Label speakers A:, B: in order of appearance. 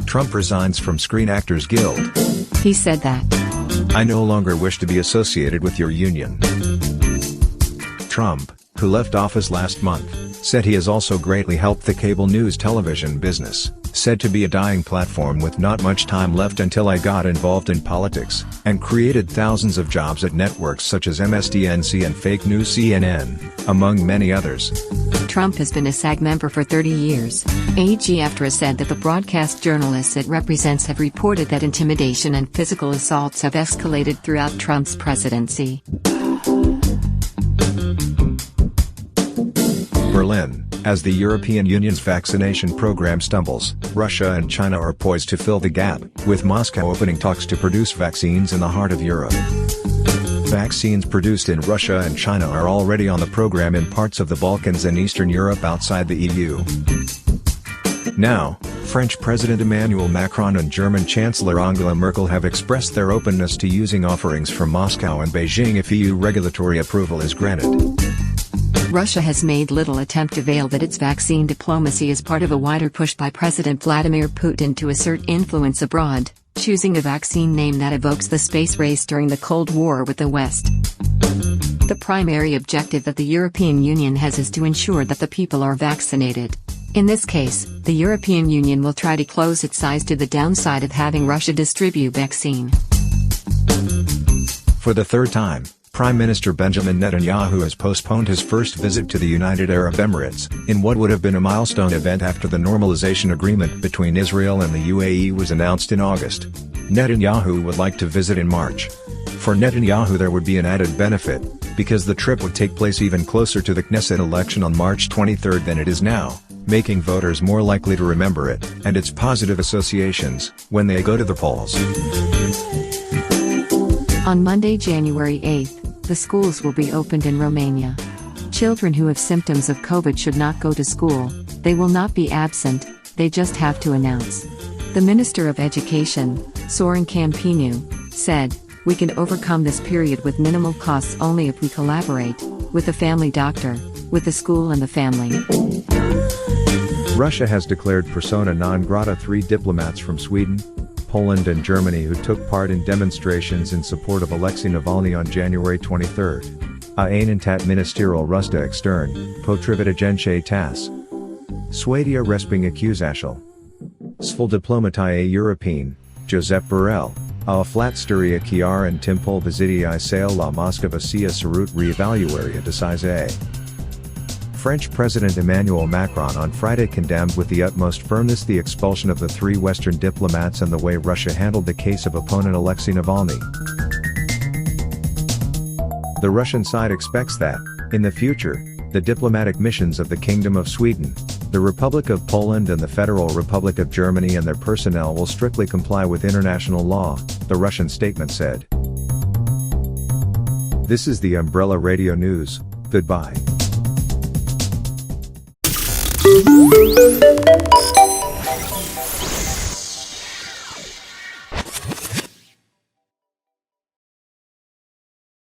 A: Trump resigns from Screen Actors Guild.
B: He said that.
A: I no longer wish to be associated with your union. Trump, who left office last month, said he has also greatly helped the cable news television business, said to be a dying platform with not much time left until I got involved in politics, and created thousands of jobs at networks such as MSDNC and fake news CNN, among many others.
B: Trump has been a SAG member for 30 years. AG-AFTRA said that the broadcast journalists it represents have reported that intimidation and physical assaults have escalated throughout Trump's presidency.
A: Berlin, as the European Union's vaccination program stumbles, Russia and China are poised to fill the gap, with Moscow opening talks to produce vaccines in the heart of Europe. Vaccines produced in Russia and China are already on the program in parts of the Balkans and Eastern Europe outside the EU. Now, French President Emmanuel Macron and German Chancellor Angela Merkel have expressed their openness to using offerings from Moscow and Beijing if EU regulatory approval is granted.
B: Russia has made little attempt to veil that its vaccine diplomacy is part of a wider push by President Vladimir Putin to assert influence abroad, choosing a vaccine name that evokes the space race during the Cold War with the West. The primary objective that the European Union has is to ensure that the people are vaccinated. In this case, the European Union will try to close its eyes to the downside of having Russia distribute vaccine.
A: For the third time, Prime Minister Benjamin Netanyahu has postponed his first visit to the United Arab Emirates, in what would have been a milestone event after the normalization agreement between Israel and the UAE was announced in August. Netanyahu would like to visit in March. For Netanyahu there would be an added benefit, because the trip would take place even closer to the Knesset election on March 23 than it is now, making voters more likely to remember it, and its positive associations, when they go to the polls.
B: On Monday, January 8th, the schools will be opened in Romania. Children who have symptoms of COVID should not go to school. They will not be absent, they just have to announce. The Minister of Education, Sorin Campinu, said, "We can overcome this period with minimal costs only if we collaborate with the family doctor, with the school and the family."
A: Russia has declared persona non grata 3 diplomats from Sweden, Poland and Germany who took part in demonstrations in support of Alexei Navalny on January 23. A einentat ministerial Rusta extern, potrivita tas. Swadia resping accusatial. Svol diplomatae European, Josep Borrell, a flat sturia chiar and timpol visitii sale la Moscova sia sarut reevaluaria decise. French President Emmanuel Macron on Friday condemned with the utmost firmness the expulsion of the 3 Western diplomats and the way Russia handled the case of opponent Alexei Navalny. The Russian side expects that, in the future, the diplomatic missions of the Kingdom of Sweden, the Republic of Poland and the Federal Republic of Germany and their personnel will strictly comply with international law, the Russian statement said. This is the Umbrella Radio News. Goodbye.